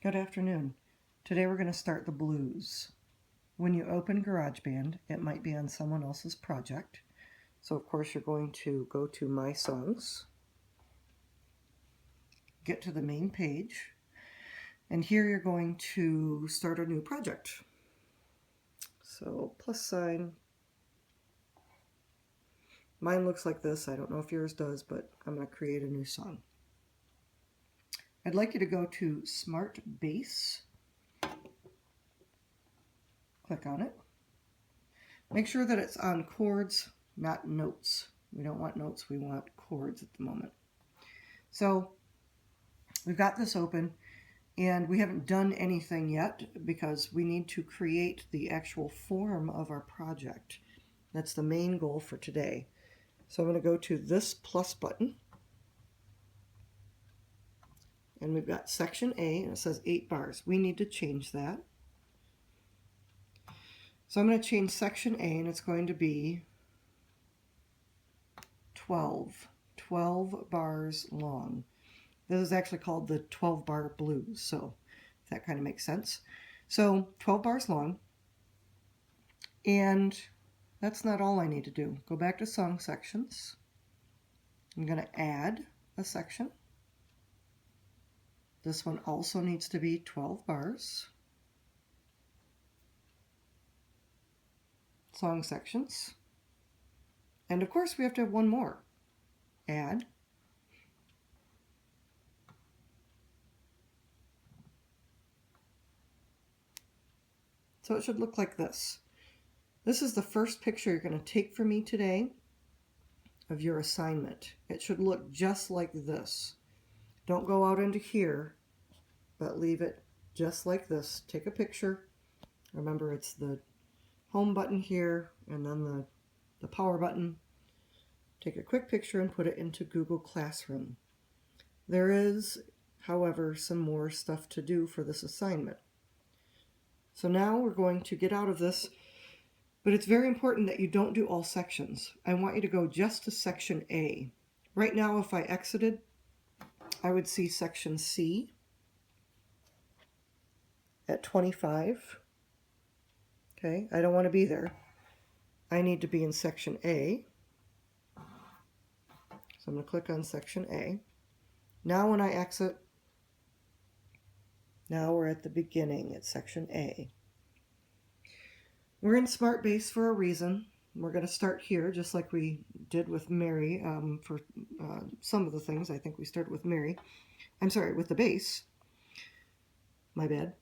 Good afternoon. Today we're going to start the blues. When you open GarageBand, it might be on someone else's project. So of course you're going to go to My Songs, get to the main page, and here you're going to start a new project. So plus sign. Mine looks like this. I don't know if yours does, but I'm going to create a new song. I'd like you to go to Smart Bass. Click on it. Make sure that it's on chords, not notes. We don't want notes, we want chords at the moment. So we've got this open and we haven't done anything yet because we need to create the actual form of our project. That's the main goal for today. So I'm going to go to this plus button and we've got section A and it says 8 bars. We need to change that. So I'm going to change section A and it's going to be 12 bars long. This is actually called the 12-bar blues, so that kind of makes sense. So 12 bars long, and that's not all I need to do. Go back to song sections. I'm going to add a section. This one also needs to be 12 bars. Song sections. And of course we have to have one more. Add. So it should look like this. This is the first picture you're going to take for me today of your assignment. It should look just like this. Don't go out into here, but leave it just like this. Take a picture. Remember, it's the home button here and then the power button. Take a quick picture and put it into Google Classroom. There is, however, some more stuff to do for this assignment. So now we're going to get out of this, but it's very important that you don't do all sections. I want you to go just to section A. Right now, if I exited, I would see section C at 25. Okay, I don't want to be there. I need to be in section A. So I'm going to click on section A. Now when I exit, now we're at the beginning at section A. We're in Smart Bass for a reason. We're going to start here just like we did with Mary for some of the things. I think we started with Mary. I'm sorry, with the bass. My bad.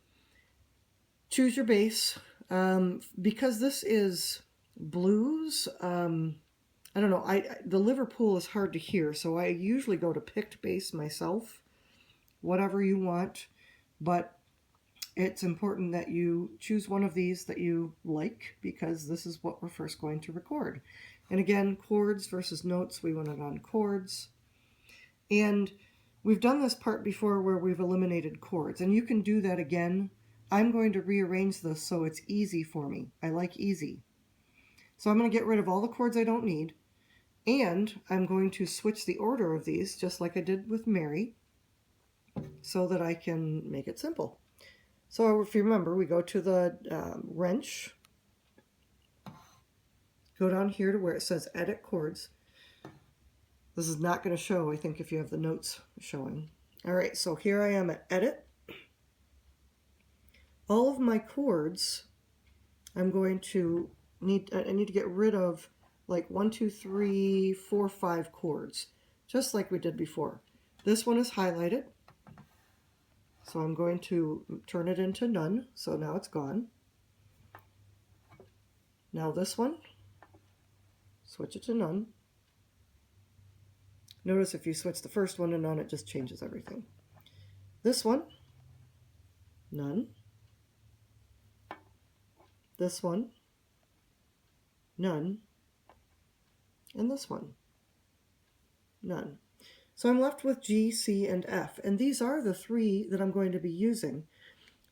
Choose your bass. Because this is blues, I don't know, the Liverpool is hard to hear, so I usually go to picked bass myself, whatever you want, but it's important that you choose one of these that you like because this is what we're first going to record. And again, chords versus notes, we want it on chords. And we've done this part before where we've eliminated chords, and you can do that again. I'm going to rearrange this so it's easy for me. I like easy. So I'm going to get rid of all the chords I don't need, and I'm going to switch the order of these just like I did with Mary so that I can make it simple. So if you remember, we go to the wrench, go down here to where it says Edit Chords. This is not going to show, I think, if you have the notes showing. All right, so here I am at Edit. All of my chords, I'm going to I need to get rid of like 1, 2, 3, 4, 5 chords, just like we did before. This one is highlighted, so I'm going to turn it into none, so now it's gone. Now this one, switch it to none. Notice if you switch the first one to none, it just changes everything. This one, none. This one, none. And this one, none. So I'm left with G, C, and F, and these are the 3 that I'm going to be using.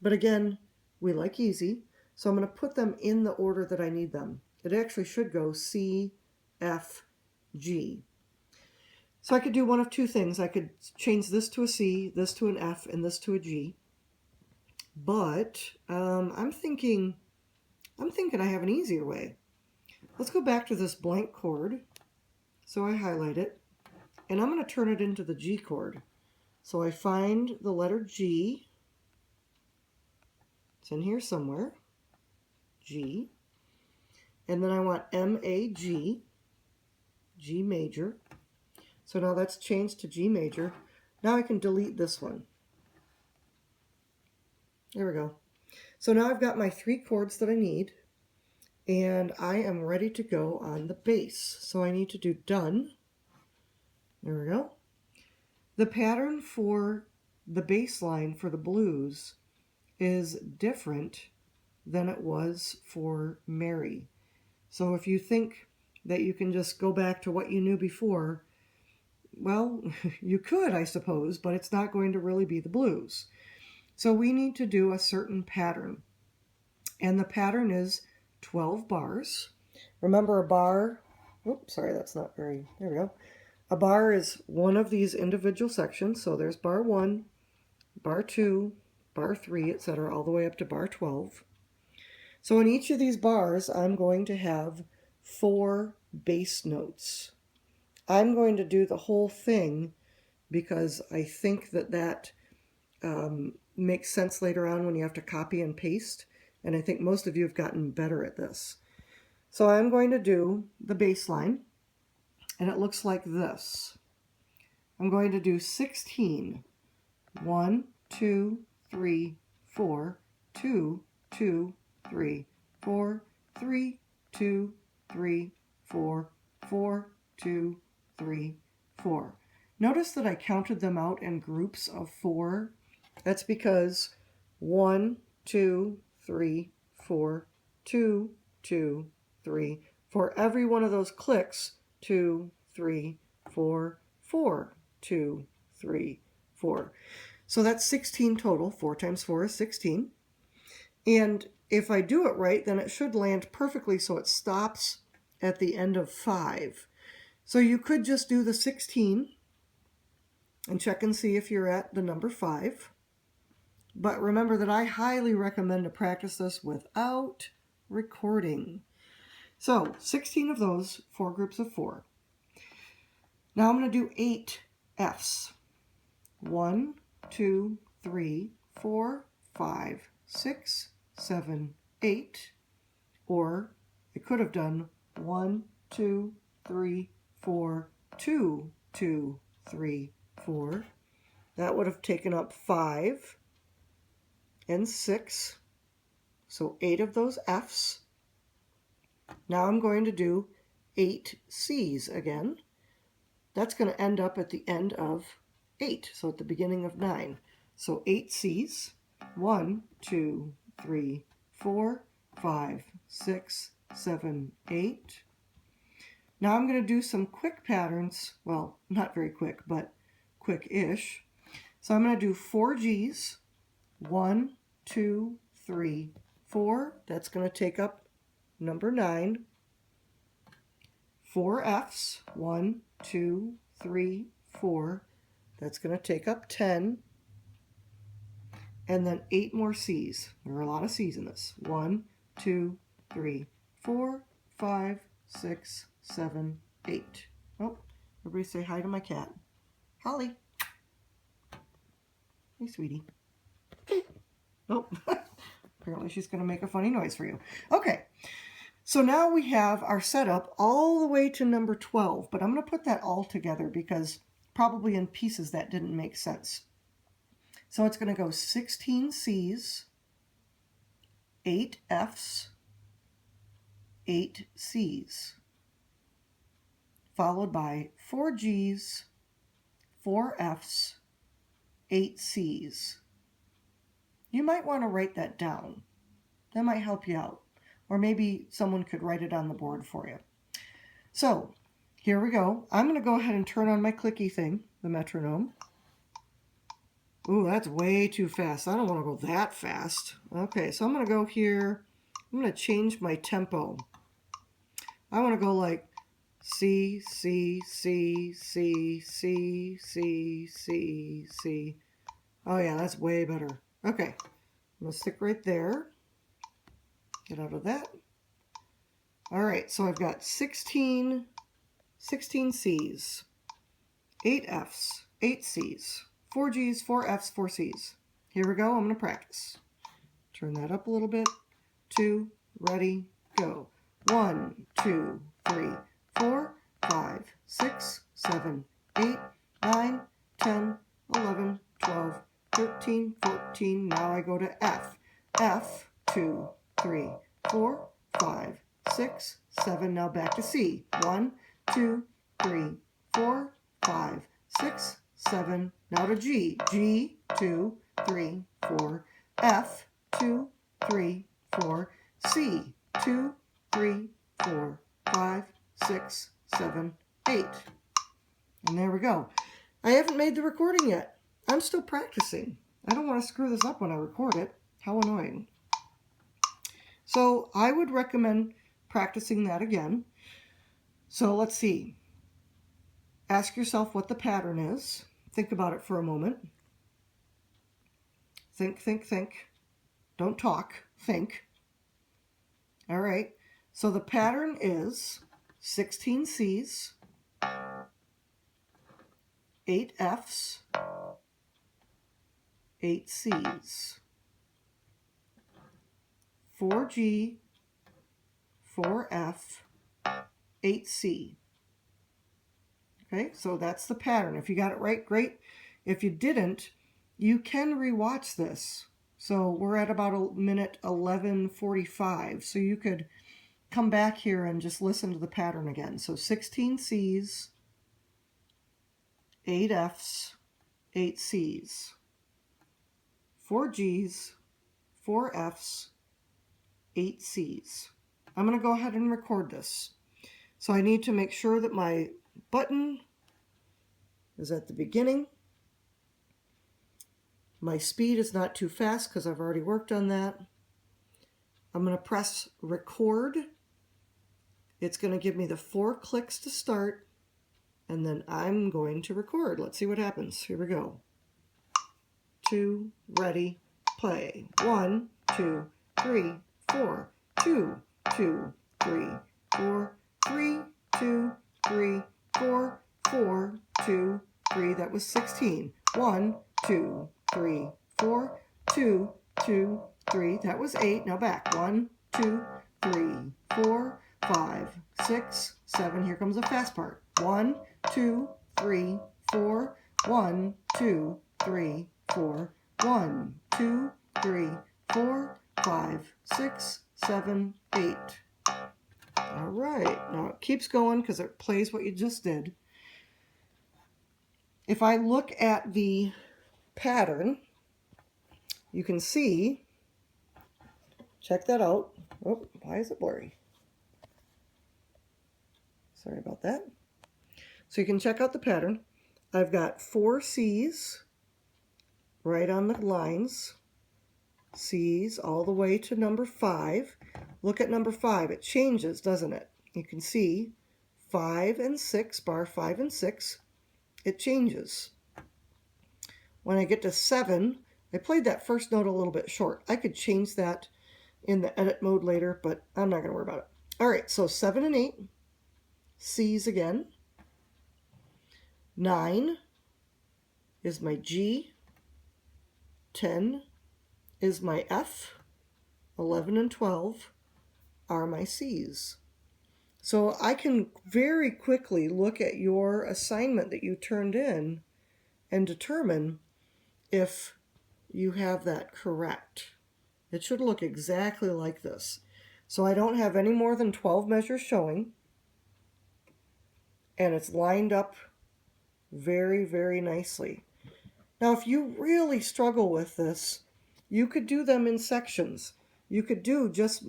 But again, we like easy, so I'm going to put them in the order that I need them. It actually should go C, F, G. So I could do one of two things. I could change this to a C, this to an F, and this to a G. but I'm thinking I have an easier way. Let's go back to this blank chord. So I highlight it, and I'm going to turn it into the G chord. So I find the letter G. It's in here somewhere. G. And then I want M-A-G, G major. So now that's changed to G major. Now I can delete this one. There we go. So now I've got my 3 chords that I need, and I am ready to go on the bass. So I need to do done. There we go. The pattern for the bass line for the blues is different than it was for Mary. So if you think that you can just go back to what you knew before, well, you could, I suppose, but it's not going to really be the blues. So we need to do a certain pattern. And the pattern is 12 bars. Remember a bar, oops, sorry, that's not very, there we go. A bar is one of these individual sections. So there's bar 1, bar 2, bar 3, etc., all the way up to bar 12. So in each of these bars, I'm going to have 4 bass notes. I'm going to do the whole thing because I think that makes sense later on when you have to copy and paste. And I think most of you have gotten better at this. So I'm going to do the bass line, and it looks like this. I'm going to do 16. 1, 2, 3, 4, 2, 2, 3, 4, 3, 2, 3, 4, 4, 2, 3, 4. Notice that I counted them out in groups of 4. That's because 1, 2, 3, 4, 2, 2, 3. For every one of those clicks, 2, 3, 4, 4, 2, 3, 4. So that's 16 total. 4 times 4 is 16. And if I do it right, then it should land perfectly so it stops at the end of 5. So you could just do the 16 and check and see if you're at the number 5. But remember that I highly recommend to practice this without recording. So 16 of those, 4 groups of 4. Now I'm going to do 8 Fs. 1, 2, 3, 4, 5, 6, 7, 8. Or I could have done 1, 2, 3, 4, 2, 2, 3, 4. That would have taken up 5 and 6. So 8 of those Fs. Now I'm going to do 8 Cs again. That's going to end up at the end of 8, so at the beginning of 9. So 8 Cs. 1, 2, 3, 4, 5, 6, 7, 8. Now I'm going to do some quick patterns. Well, not very quick, but quick-ish. So I'm going to do 4 Gs. 1, 2, 3, 4. That's going to take up number 9. 4 Fs. 1, 2, 3, 4. That's going to take up 10. And then 8 more Cs. There are a lot of Cs in this. 1, 2, 3, 4, 5, 6, 7, 8. Oh, everybody say hi to my cat. Holly. Hey, sweetie. Oh, apparently she's going to make a funny noise for you. Okay, so now we have our setup all the way to number 12, but I'm going to put that all together because probably in pieces that didn't make sense. So it's going to go 16 Cs, 8 Fs, 8 Cs, followed by 4 Gs, 4 Fs, 8 Cs. You might want to write that down. That might help you out. Or maybe someone could write it on the board for you. So here we go. I'm going to go ahead and turn on my clicky thing, the metronome. Ooh, that's way too fast. I don't want to go that fast. Okay, so I'm going to go here. I'm going to change my tempo. I want to go like C, C, C, C, C, C, C, C. Oh yeah, that's way better. Okay, I'm going to stick right there. Get out of that. All right, so I've got 16 C's, 8 F's, 8 C's, 4 G's, 4 F's, 4 C's. Here we go. I'm going to practice. Turn that up a little bit. 2, ready, go. 1, 2, 3, 4, 5, 6, 7, 8, 9, 10, 11, 12, 13, 14. Now I go to F. F, 2, 3, 4, 5, 6, 7. Now back to C. 1, 2, 3, 4, 5, 6, 7. Now to G. G, 2, 3, 4. F, 2, 3, 4. C, 2, 3, 4, 5, 6, 7, 8. And there we go. I haven't made the recording yet. I'm still practicing. I don't want to screw this up when I record it. How annoying. So I would recommend practicing that again. So let's see. Ask yourself what the pattern is. Think about it for a moment. Think, think, think. Don't talk. Think. All right. So the pattern is 16 C's, 8 F's, 8 C's, 4 G, 4 F, 8 C. Okay, so that's the pattern. If you got it right, great. If you didn't, you can rewatch this. So we're at about a minute 11:45. So you could come back here and just listen to the pattern again. So 16 C's, 8 F's, 8 C's, 4 G's, 4 F's, 8 C's. I'm going to go ahead and record this. So I need to make sure that my button is at the beginning. My speed is not too fast because I've already worked on that. I'm going to press record. It's going to give me the 4 clicks to start, and then I'm going to record. Let's see what happens. Here we go. 2, ready, play. 1, 2, 3, 4, 2, 2, 3, 4, 3, 2, 3, 4, 4, 2, 3. That was 16. 1, 2, 3, 4, 2, 2, 3. That was 8. Now back. 1, 2, 3, 4, 5, 6, 7. Here comes the fast part. 1, 2, 3, 4. 1, 2, 3, 4. 1, 2, 3, 4, 5, 6, 7, 8. All right. Now it keeps going because it plays what you just did. If I look at the pattern, you can see, check that out. Oh, why is it blurry? Sorry about that. So you can check out the pattern. I've got 4 C's right on the lines. C's all the way to number 5. Look at number 5. It changes, doesn't it? You can see 5 and 6, bar 5 and 6, it changes. When I get to 7, I played that first note a little bit short. I could change that in the edit mode later, but I'm not going to worry about it. All right, so 7 and 8, C's again. 9 is my G. 10 is my F. 11 and 12 are my C's. So I can very quickly look at your assignment that you turned in and determine if you have that correct. It should look exactly like this. So I don't have any more than 12 measures showing, and it's lined up very, very nicely. Now, if you really struggle with this, you could do them in sections. You could do just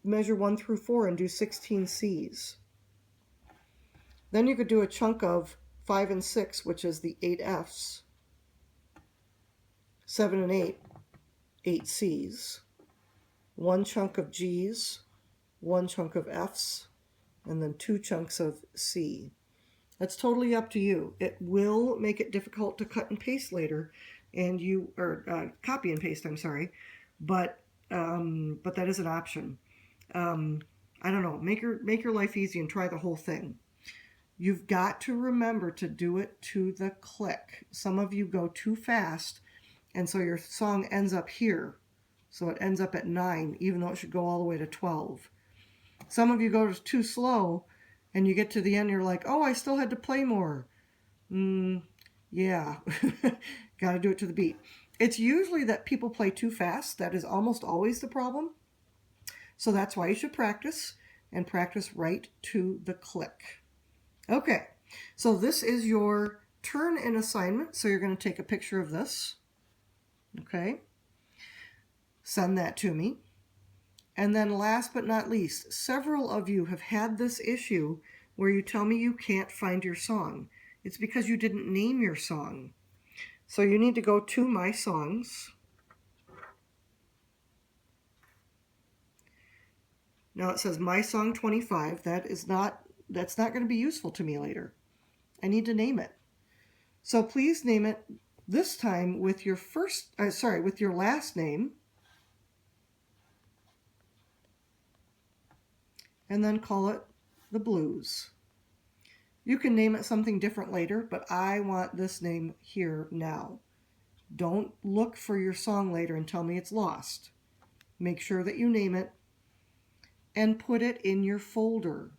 measure 1 through 4 and do 16 C's. Then you could do a chunk of 5 and 6, which is the 8 F's. 7 and 8, 8 C's. 1 chunk of G's, 1 chunk of F's, and then 2 chunks of C. That's totally up to you. It will make it difficult to cut and paste later, and copy and paste, I'm sorry. but that is an option. I don't know. Make your life easy and try the whole thing. You've got to remember to do it to the click. Some of you go too fast, and so your song ends up here. So it ends up at 9, even though it should go all the way to 12. Some of you go too slow, and you get to the end, you're like, oh, I still had to play more. Yeah, got to do it to the beat. It's usually that people play too fast. That is almost always the problem. So that's why you should practice, and practice right to the click. Okay, so this is your turn-in assignment. So you're going to take a picture of this. Okay, send that to me. And then last but not least, several of you have had this issue where you tell me you can't find your song. It's because you didn't name your song. So you need to go to My Songs. Now it says My Song 25. That's not going to be useful to me later. I need to name it. So please name it this time with your with your last name. And then call it The Blues. You can name it something different later, but I want this name here now. Don't look for your song later and tell me it's lost. Make sure that you name it and put it in your folder.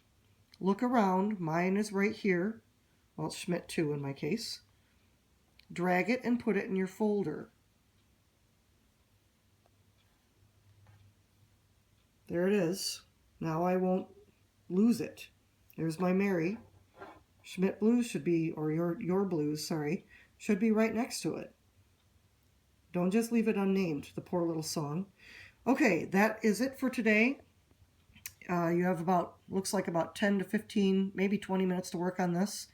Look around. Mine is right here. Well, it's Schmidt 2 in my case. Drag it and put it in your folder. There it is. Now I won't lose it. There's my Mary. Schmidt Blues should be, or your blues, sorry, should be right next to it. Don't just leave it unnamed, the poor little song. Okay, that is it for today. You have looks like about 10 to 15, maybe 20 minutes to work on this.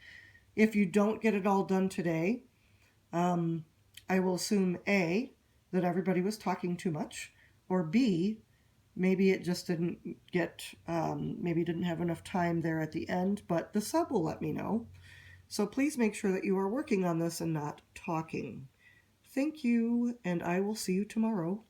If you don't get it all done today, I will assume A, that everybody was talking too much, or B, maybe it just didn't get, maybe didn't have enough time there at the end, but the sub will let me know. So please make sure that you are working on this and not talking. Thank you, and I will see you tomorrow.